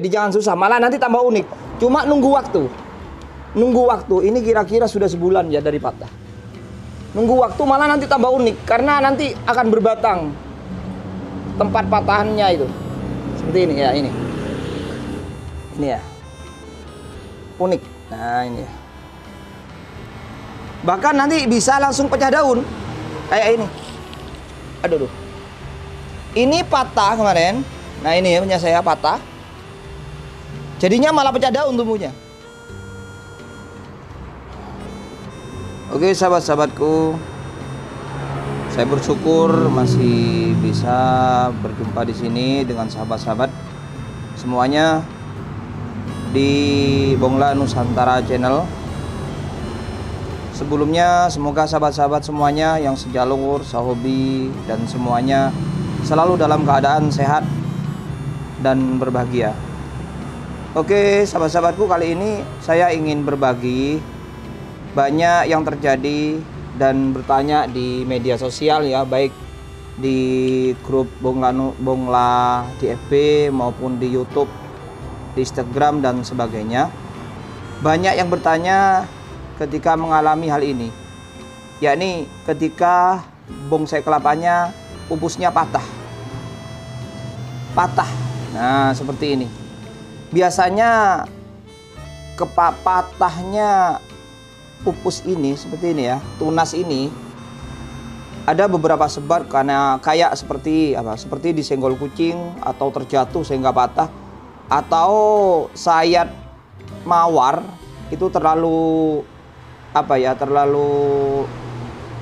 Jadi jangan susah, malah nanti tambah unik. Cuma nunggu waktu. Nunggu waktu, ini kira-kira sudah sebulan ya dari patah. Nunggu waktu malah nanti tambah unik, karena nanti akan berbatang tempat patahannya itu. Seperti ini ya, ini. Ini ya. Unik. Nah, ini ya. Bahkan nanti bisa langsung pecah daun. Kayak ini. Aduh. Ini patah kemarin. Nah, ini ya punya saya patah. Jadinya malah pecah daun tumbuhnya. Oke sahabat-sahabatku, saya bersyukur masih bisa berjumpa di sini dengan sahabat-sahabat semuanya di Bongla Nusantara Channel. Sebelumnya semoga sahabat-sahabat semuanya yang sejalur, sehobi dan semuanya selalu dalam keadaan sehat dan berbahagia. Oke sahabat-sahabatku, kali ini saya ingin berbagi banyak yang terjadi dan bertanya di media sosial ya, baik di grup Bongla di FB maupun di YouTube, di Instagram dan sebagainya. Banyak yang bertanya ketika mengalami hal ini, yakni ketika bonsai kelapanya pupusnya patah. Nah seperti ini. Biasanya patahnya pupus ini seperti ini ya, tunas ini ada beberapa sebab, karena kayak seperti apa? Seperti disenggol kucing atau terjatuh sehingga patah, atau sayat mawar itu terlalu apa ya? Terlalu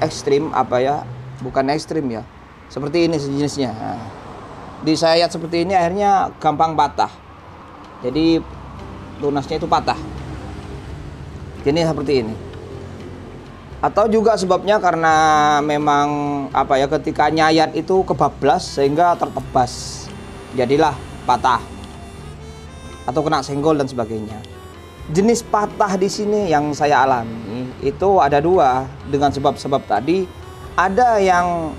ekstrim apa ya? Bukan ekstrim ya. Seperti ini sejenisnya. Nah, di sayat seperti ini akhirnya gampang patah. Jadi tunasnya itu patah. Jadi seperti ini. Atau juga sebabnya karena memang apa ya, ketika nyayat itu kebablas sehingga tertebas, jadilah patah atau kena senggol dan sebagainya. Jenis patah di sini yang saya alami itu ada dua dengan sebab-sebab tadi. Ada yang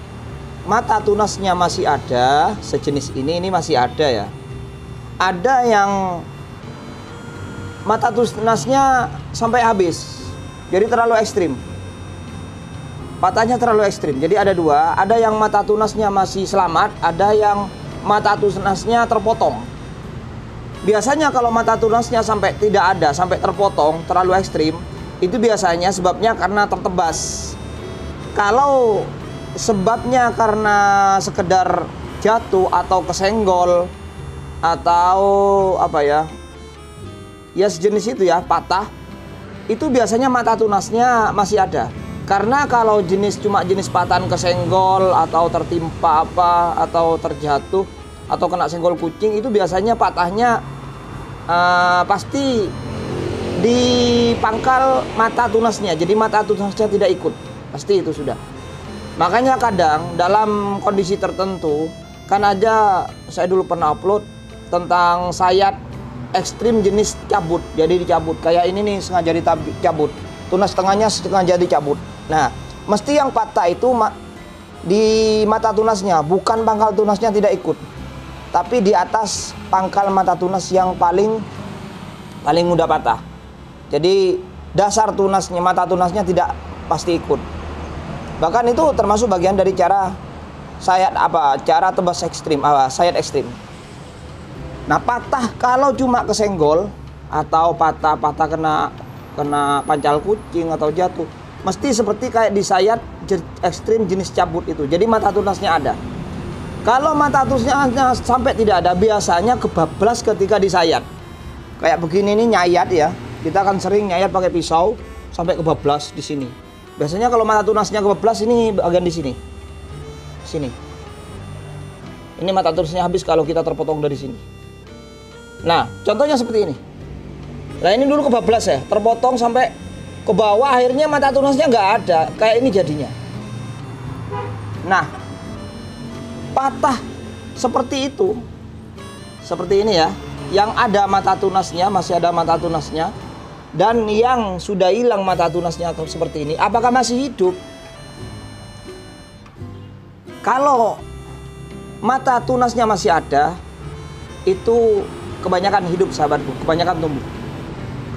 mata tunasnya masih ada, sejenis ini masih ada ya. Ada yang mata tunasnya sampai habis, jadi terlalu ekstrim. Patahnya terlalu ekstrim. Jadi ada dua, ada yang mata tunasnya masih selamat, ada yang mata tunasnya terpotong. Biasanya kalau mata tunasnya sampai tidak ada, sampai terpotong, terlalu ekstrim, itu biasanya sebabnya karena tertebas. Kalau sebabnya karena sekedar jatuh atau kesenggol atau apa ya, ya sejenis itu ya, patah, itu biasanya mata tunasnya masih ada. Karena kalau cuma jenis patahan kesenggol atau tertimpa apa atau terjatuh atau kena senggol kucing, itu biasanya patahnya pasti di pangkal mata tunasnya, jadi mata tunasnya tidak ikut, pasti itu sudah. Makanya kadang dalam kondisi tertentu, kan aja saya dulu pernah upload tentang sayat ekstrim jenis cabut, jadi dicabut kayak ini nih, sengaja dicabut, tunas tengahnya sengaja dicabut. Nah, mesti yang patah itu di mata tunasnya, bukan pangkal tunasnya tidak ikut, tapi di atas pangkal mata tunas yang paling mudah patah. Jadi dasar tunasnya, mata tunasnya tidak pasti ikut. Bahkan itu termasuk bagian dari cara sayat apa? Cara tebas ekstrim, sayat ekstrim. Nah, patah kalau cuma kesenggol atau patah kena pancal kucing atau jatuh, mesti seperti kayak di sayat ekstrim jenis cabut itu. Jadi mata tunasnya ada. Kalau mata tunasnya sampai tidak ada, biasanya kebablas ketika disayat. Kayak begini nih nyayat ya. Kita akan sering nyayat pakai pisau sampai kebablas di sini. Biasanya kalau mata tunasnya kebablas ini bagian di sini. Sini. Ini mata tunasnya habis kalau kita terpotong dari sini. Nah, contohnya seperti ini. Nah, ini dulu kebablas ya, terpotong sampai ke bawah, akhirnya mata tunasnya nggak ada, kayak ini jadinya. Nah, patah seperti itu, seperti ini ya, yang ada mata tunasnya, masih ada mata tunasnya, dan yang sudah hilang mata tunasnya seperti ini, apakah masih hidup? Kalau mata tunasnya masih ada, itu kebanyakan hidup sahabatku, kebanyakan tumbuh.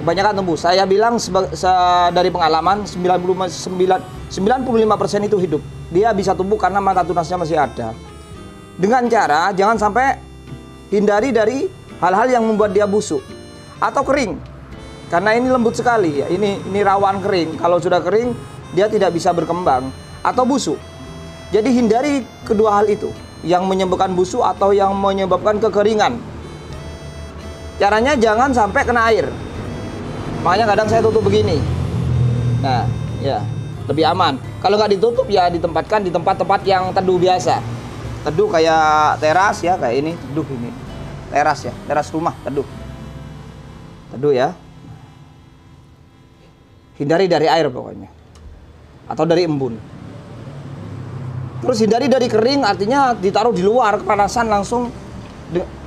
Kebanyakan tumbuh. Saya bilang dari pengalaman 95% itu hidup. Dia bisa tumbuh karena mata tunasnya masih ada. Dengan cara jangan sampai hindari dari hal-hal yang membuat dia busuk atau kering. Karena ini lembut sekali ya. Ini rawan kering. Kalau sudah kering dia tidak bisa berkembang atau busuk. Jadi hindari kedua hal itu, yang menyebabkan busuk atau yang menyebabkan kekeringan. Caranya jangan sampai kena air. Makanya kadang saya tutup begini. Nah, ya, lebih aman. Kalau nggak ditutup ya ditempatkan di tempat-tempat yang teduh biasa. Teduh kayak teras ya, kayak ini, teduh ini. Teras ya, teras rumah, teduh. Teduh ya. Hindari dari air pokoknya. Atau dari embun. Terus hindari dari kering, artinya ditaruh di luar kepanasan langsung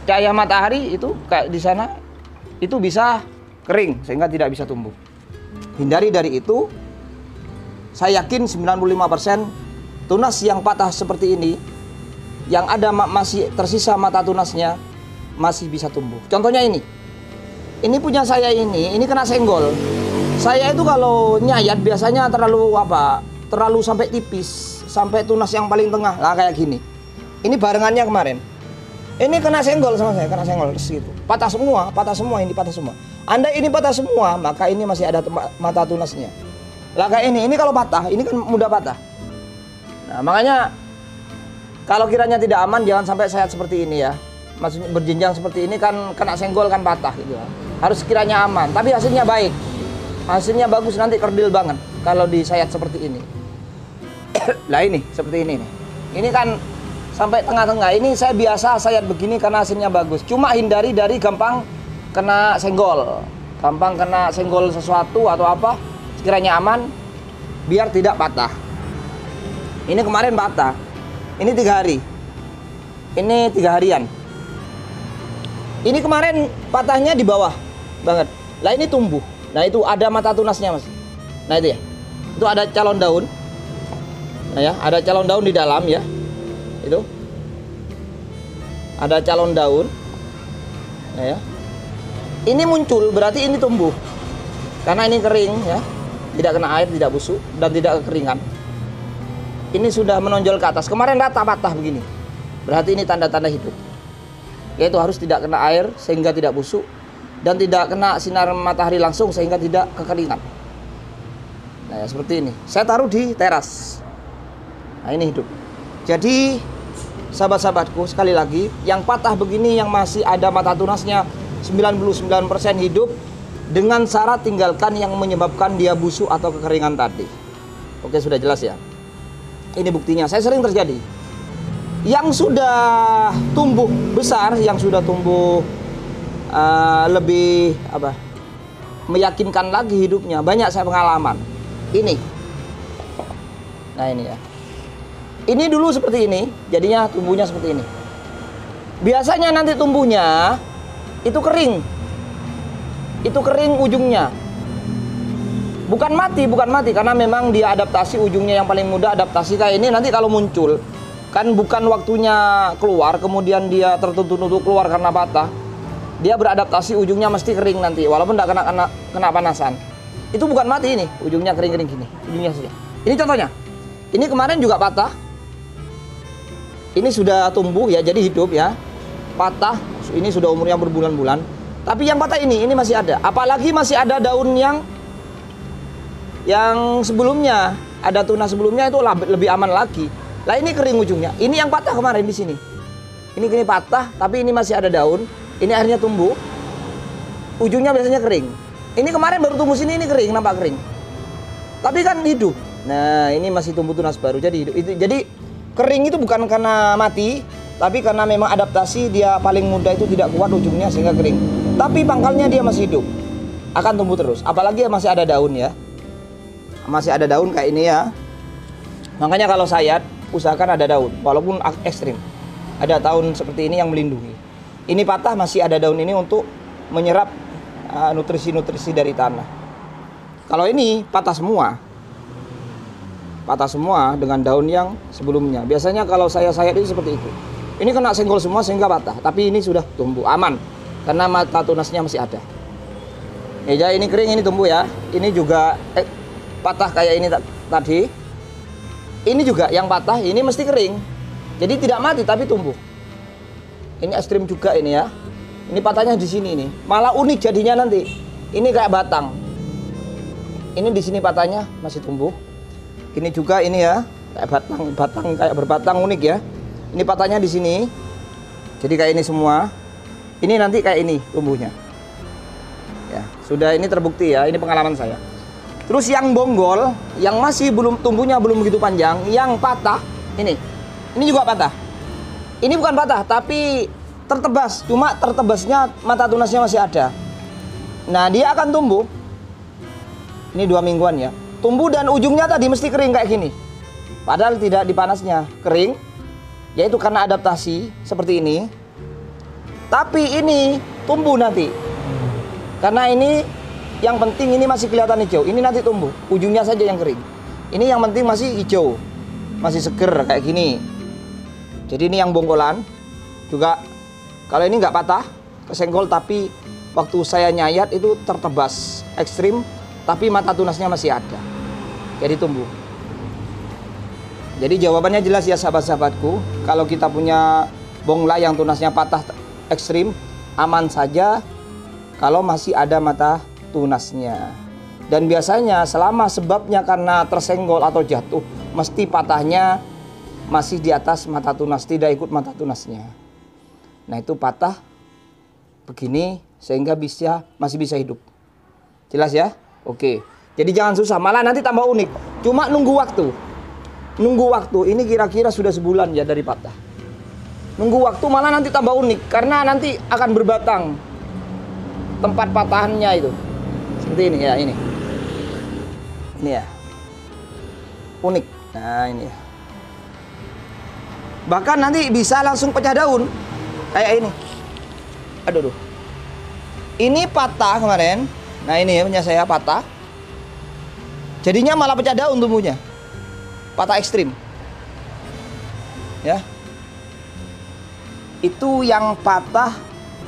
cahaya matahari itu kayak di sana itu bisa kering sehingga tidak bisa tumbuh. Hindari dari itu. Saya yakin 95% tunas yang patah seperti ini, yang ada masih tersisa mata tunasnya masih bisa tumbuh. Contohnya ini. Ini punya saya ini kena senggol. Saya itu kalau nyayat biasanya terlalu sampai tipis, sampai tunas yang paling tengah lah kayak gini. Ini barengannya kemarin. Ini kena senggol sama saya, kena senggol gitu. Patah semua ini patah semua. Andai ini patah semua, maka ini masih ada mata tunasnya. Lah kayak ini kalau patah, ini kan mudah patah. Nah, makanya kalau kiranya tidak aman jangan sampai sayat seperti ini ya. Maksudnya berjenjang seperti ini kan kena senggol kan patah gitu. Harus kiranya aman, tapi hasilnya baik. Hasilnya bagus, nanti kerdil banget kalau disayat seperti ini. Lah ini seperti ini nih. Ini kan sampai tengah-tengah. Ini saya biasa sayat begini karena hasilnya bagus. Cuma hindari dari gampang kena senggol. Gampang kena senggol sesuatu atau apa. Sekiranya aman biar tidak patah. Ini kemarin patah. Ini 3 hari. Ini 3 harian. Ini kemarin patahnya di bawah banget. Lah ini tumbuh. Nah itu ada mata tunasnya mas. Nah itu ya. Itu ada calon daun. Nah ya, ada calon daun di dalam ya. Itu. Ada calon daun. Nah ya. Ini muncul berarti ini tumbuh. Karena ini kering ya. Tidak kena air, tidak busuk dan tidak kekeringan. Ini sudah menonjol ke atas. Kemarin rata patah begini. Berarti ini tanda-tanda hidup. Yaitu harus tidak kena air sehingga tidak busuk dan tidak kena sinar matahari langsung sehingga tidak kekeringan. Nah, ya, seperti ini. Saya taruh di teras. Nah, ini hidup. Jadi, sahabat-sahabatku, sekali lagi, yang patah begini yang masih ada mata tunasnya 99% hidup dengan syarat tinggalkan yang menyebabkan dia busuk atau kekeringan tadi. Oke, sudah jelas ya. Ini buktinya. Saya sering terjadi. Yang sudah tumbuh besar, yang sudah tumbuh lebih meyakinkan lagi hidupnya, banyak saya pengalaman. Ini, nah ini ya, ini dulu seperti ini, jadinya tumbuhnya seperti ini. Biasanya nanti tumbuhnya itu kering ujungnya, bukan mati karena memang dia adaptasi ujungnya yang paling mudah adaptasi kayak ini. Nanti kalau muncul kan bukan waktunya keluar, kemudian dia tertutup keluar karena patah. Dia beradaptasi ujungnya mesti kering nanti, walaupun tidak kena panasan. Itu bukan mati ini, ujungnya kering gini, ujungnya saja. Ini contohnya. Ini kemarin juga patah. Ini sudah tumbuh ya, jadi hidup ya. Patah, ini sudah umurnya berbulan-bulan. Tapi yang patah ini masih ada. Apalagi masih ada daun yang sebelumnya, ada tunas sebelumnya itu lebih aman lagi. Lah ini kering ujungnya. Ini yang patah kemarin di sini. Ini patah, tapi ini masih ada daun. Ini akhirnya tumbuh. Ujungnya biasanya kering. Ini kemarin baru tumbuh sini, ini kering, nampak kering. Tapi kan hidup. Nah, ini masih tumbuh tunas baru, jadi hidup. Jadi kering itu bukan karena mati, tapi karena memang adaptasi dia paling muda itu tidak kuat ujungnya sehingga kering. Tapi pangkalnya dia masih hidup. Akan tumbuh terus. Apalagi masih ada daun ya. Masih ada daun kayak ini ya. Makanya kalau sayat usahakan ada daun, walaupun ekstrim. Ada daun seperti ini yang melindungi. Ini patah masih ada daun ini untuk menyerap nutrisi-nutrisi dari tanah. Kalau ini patah semua dengan daun yang sebelumnya. Biasanya kalau saya sayat itu seperti itu. Ini kena senggol semua sehingga patah, tapi ini sudah tumbuh aman. karena mata tunasnya masih ada. Ya, ini kering, ini tumbuh ya. Ini juga patah kayak ini tadi. Ini juga yang patah, ini mesti kering. Jadi tidak mati tapi tumbuh. Ini ekstrim juga ini ya. Ini patahnya di sini nih. Malah unik jadinya nanti. Ini kayak batang. Ini di sini patahnya masih tumbuh. Ini juga ini ya, kayak batang kayak berbatang unik ya. Ini patahnya di sini. Jadi kayak ini semua. Ini nanti kayak ini tumbuhnya. Ya, sudah ini terbukti ya, ini pengalaman saya. Terus yang bonggol, yang masih belum tumbuhnya belum begitu panjang, yang patah, ini juga patah. Ini bukan patah, tapi tertebas. Cuma tertebasnya mata tunasnya masih ada. Nah, dia akan tumbuh. Ini 2 mingguan ya. Tumbuh dan ujungnya tadi mesti kering kayak gini. Padahal tidak di panasnya, kering. Yaitu karena adaptasi seperti ini. Tapi ini tumbuh nanti. Karena ini yang penting ini masih kelihatan hijau. Ini nanti tumbuh, ujungnya saja yang kering. Ini yang penting masih hijau, masih seger kayak gini. Jadi ini yang bongkolan juga. Kalau ini nggak patah, kesenggol, tapi waktu saya nyayat itu tertebas ekstrim, tapi mata tunasnya masih ada. Jadi tumbuh. Jadi jawabannya jelas ya sahabat-sahabatku. Kalau kita punya bongla yang tunasnya patah ekstrim, aman saja kalau masih ada mata tunasnya. Dan biasanya selama sebabnya karena tersenggol atau jatuh, mesti patahnya masih di atas mata tunas, tidak ikut mata tunasnya. Nah, itu patah begini sehingga masih bisa hidup. Jelas ya? Oke. Jadi jangan susah, malah nanti tambah unik. Cuma nunggu waktu. Nunggu waktu. Ini kira-kira sudah sebulan ya dari patah. Nunggu waktu malah nanti tambah unik karena nanti akan berbatang tempat patahannya itu. Seperti ini ya, ini. Ini ya. Unik. Nah, ini ya. Bahkan nanti bisa langsung pecah daun. Kayak ini. Aduh. Ini patah kemarin. Nah, ini ya punya saya patah. Jadinya malah pecah daun tumbuhnya. Patah ekstrim. Ya. Itu yang patah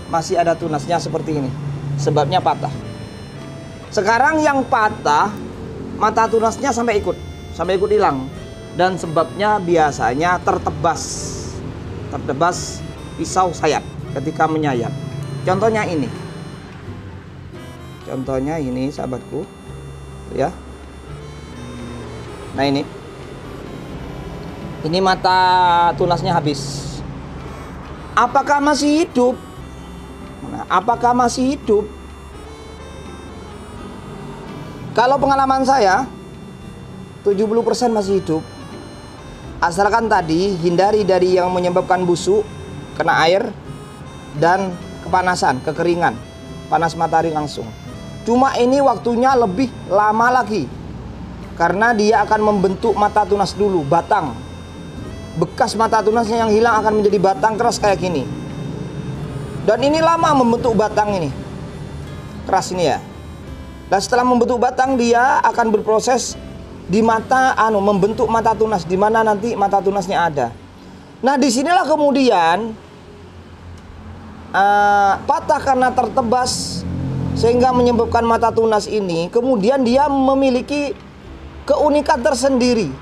masih ada tunasnya seperti ini. Sebabnya patah. Sekarang yang patah mata tunasnya sampai ikut hilang, dan sebabnya biasanya tertebas pisau sayat ketika menyayat. Contohnya ini sahabatku ya. Nah, ini mata tunasnya habis. Apakah masih hidup? Nah, apakah masih hidup? Kalau pengalaman saya 70% masih hidup. Asalkan tadi hindari dari yang menyebabkan busuk, kena air, dan kepanasan, kekeringan, panas matahari langsung. Cuma ini waktunya lebih lama lagi karena dia akan membentuk mata tunas dulu, batang. Bekas mata tunasnya yang hilang akan menjadi batang keras kayak gini. Dan ini lama membentuk batang ini. Keras ini ya. Dan setelah membentuk batang, dia akan berproses di mata, membentuk mata tunas, di mana nanti mata tunasnya ada. Nah, disinilah kemudian patah karena tertebas sehingga menyebabkan mata tunas ini. Kemudian dia memiliki keunikan tersendiri,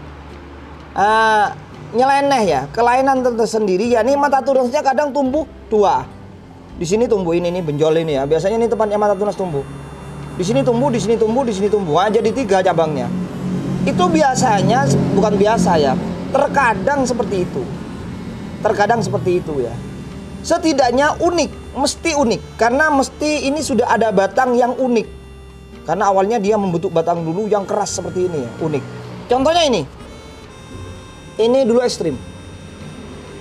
nyeleneh ya, kelainan tersendiri. Ya, ini mata tunasnya kadang tumbuh 2. Di sini tumbuh ini benjol ini ya. Biasanya ini tempatnya mata tunas tumbuh. Di sini tumbuh, di sini tumbuh, di sini tumbuh. Jadi 3 cabangnya. Itu biasanya, bukan biasa ya. Terkadang seperti itu. Terkadang seperti itu ya. Setidaknya unik, mesti unik. Karena mesti ini sudah ada batang yang unik. Karena awalnya dia membentuk batang dulu yang keras seperti ini ya, unik. Contohnya ini. Ini dulu ekstrim.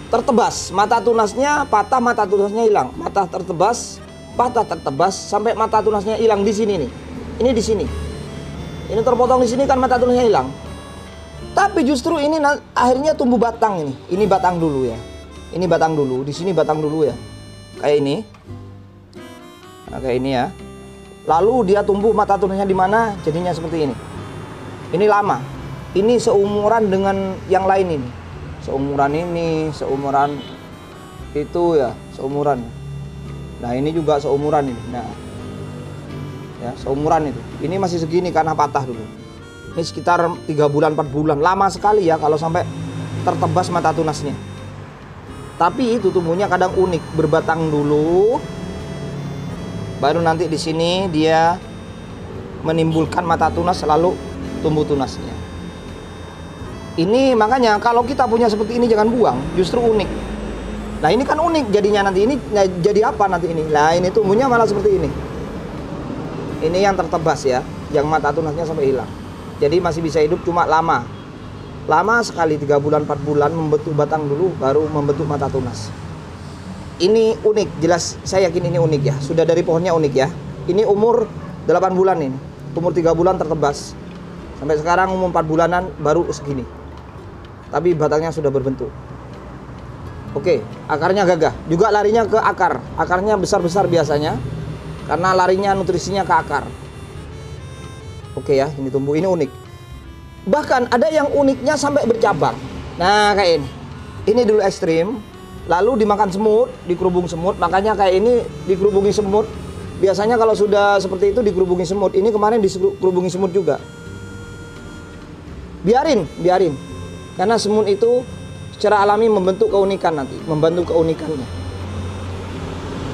Tertebas, mata tunasnya patah, mata tunasnya hilang. Mata tertebas, patah tertebas sampai mata tunasnya hilang di sini nih. Ini di sini. Ini terpotong di sini kan mata tunasnya hilang. Tapi justru ini akhirnya tumbuh batang ini. Ini batang dulu ya. Ini batang dulu, di sini batang dulu ya. Kayak ini. Nah, kayak ini ya. Lalu dia tumbuh mata tunasnya di mana? Jadinya seperti ini. Ini lama. Ini seumuran dengan yang lain ini. Seumuran ini, seumuran itu ya, seumuran. Nah ini juga seumuran ini. Nah ya seumuran itu. Ini masih segini karena patah dulu. Ini sekitar 3 bulan 4 bulan, lama sekali ya kalau sampai tertebas mata tunasnya. Tapi itu tumbuhnya kadang unik, berbatang dulu, baru nanti di sini dia menimbulkan mata tunas lalu tumbuh tunasnya. Ini makanya kalau kita punya seperti ini jangan buang, justru unik. Nah ini kan unik jadinya nanti, ini nah, jadi apa nanti ini? Nah ini tumbuhnya malah seperti ini. Ini yang tertebas ya, yang mata tunasnya sampai hilang. Jadi masih bisa hidup cuma lama sekali, 3 bulan 4 bulan membentuk batang dulu baru membentuk mata tunas. Ini unik, jelas saya yakin ini unik ya. Sudah dari pohonnya unik ya. Ini umur 8 bulan ini. Umur 3 bulan tertebas. Sampai sekarang umur 4 bulanan baru segini. Tapi batangnya sudah berbentuk. Oke, akarnya gagah. Juga larinya ke akar. Akarnya besar-besar biasanya. Karena larinya nutrisinya ke akar. Oke ya, ini tumbuh, ini unik. Bahkan ada yang uniknya sampai bercabang. Nah, kayak ini. Ini dulu ekstrim, lalu dimakan semut, dikerubung semut. Makanya kayak ini dikerubungi semut. Biasanya kalau sudah seperti itu dikerubungi semut. Ini kemarin dikerubungi semut juga. Biarin. Karena semut itu secara alami membentuk keunikan nanti, membantu keunikannya.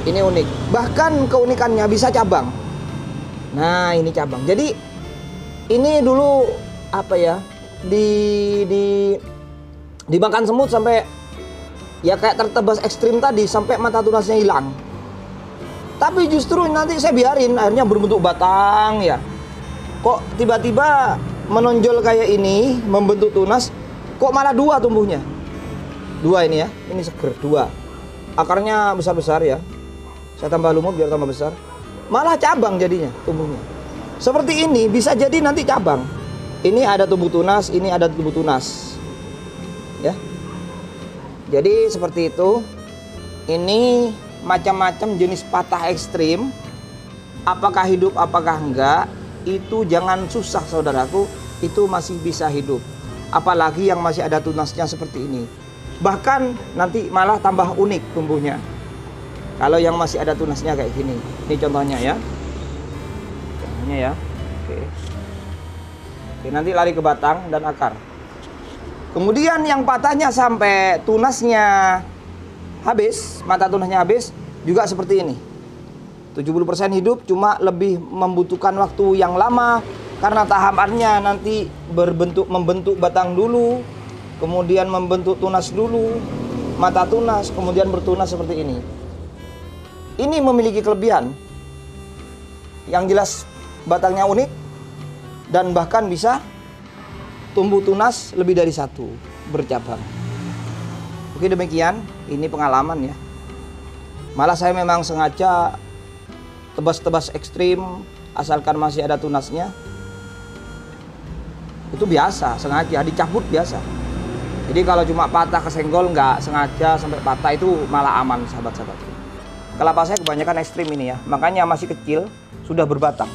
Ini unik. Bahkan keunikannya bisa cabang. Nah, ini cabang. Jadi ini dulu apa ya? Dimakan semut sampai ya kayak tertebas ekstrim tadi sampai mata tunasnya hilang. Tapi justru nanti saya biarin akhirnya berbentuk batang ya. Kok tiba-tiba menonjol kayak ini, membentuk tunas, kok malah 2 tumbuhnya. 2 ini ya, ini seger 2. Akarnya besar-besar ya. Saya tambah lumut biar tambah besar. Malah cabang jadinya tumbuhnya. Seperti ini bisa jadi nanti cabang. Ini ada tumbuh tunas, ini ada tumbuh tunas. Ya. Jadi seperti itu. Ini macam-macam jenis patah ekstrim. Apakah hidup, apakah enggak, itu jangan susah saudaraku. Itu masih bisa hidup. Apalagi yang masih ada tunasnya seperti ini. Bahkan nanti malah tambah unik tumbuhnya. Kalau yang masih ada tunasnya kayak gini. Ini contohnya ya. Contohnya ya. Oke, nanti lari ke batang dan akar. Kemudian yang patahnya sampai tunasnya habis, mata tunasnya habis, juga seperti ini. 70% hidup, cuma lebih membutuhkan waktu yang lama karena tahapannya nanti membentuk batang dulu, kemudian membentuk tunas dulu, mata tunas, kemudian bertunas seperti ini. Ini memiliki kelebihan. Yang jelas batangnya unik dan bahkan bisa tumbuh tunas lebih dari 1 bercabang. Oke, demikian, ini pengalaman ya. Malah saya memang sengaja tebas-tebas ekstrim asalkan masih ada tunasnya. Itu biasa, sengaja dicabut biasa. Jadi kalau cuma patah kesenggol nggak sengaja sampai patah itu malah aman sahabat-sahabat. Kelapa saya kebanyakan ekstrim ini ya, makanya masih kecil sudah berbatang.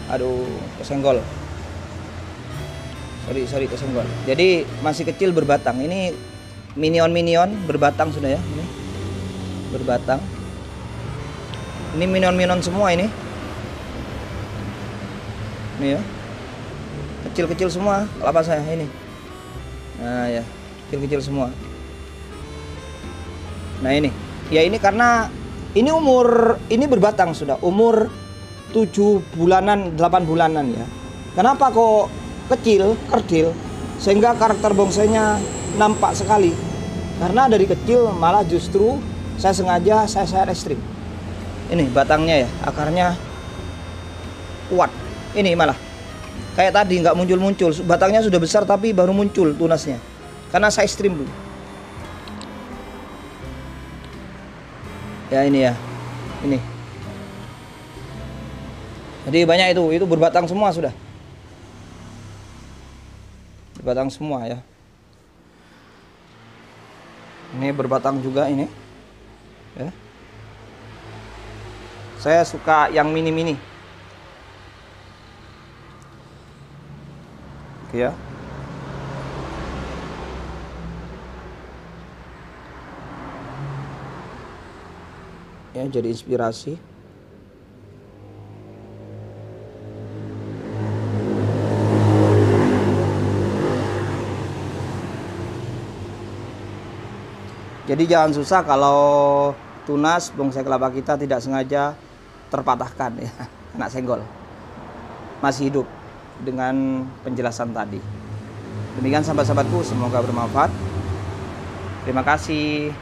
Aduh, kesenggol. Sorry kesenggol. Jadi masih kecil berbatang. Ini minion berbatang sudah ya. Ini berbatang. Ini minion semua ini. Ini ya. Kecil-kecil semua kelapa saya ini. Nah ya, kecil-kecil semua. Nah ini. Ya ini karena ini berbatang sudah. Umur 7 bulanan, 8 bulanan ya. Kenapa kok kecil, kerdil, sehingga karakter bongsainya nampak sekali? Karena dari kecil malah justru saya sengaja saya ekstrim. Ini batangnya ya, akarnya kuat. Ini malah kayak tadi nggak muncul, batangnya sudah besar tapi baru muncul tunasnya. Karena saya ekstrim dulu. Ya ini ya, ini. Jadi banyak itu berbatang semua sudah. Berbatang semua ya. Ini berbatang juga ini. Ya. Saya suka yang mini-mini. Oke ya. ya, jadi inspirasi. Jadi jangan susah kalau tunas bonsai kelapa kita tidak sengaja terpatahkan ya, kena senggol. Masih hidup dengan penjelasan tadi. Demikian sahabat-sahabatku, semoga bermanfaat. Terima kasih.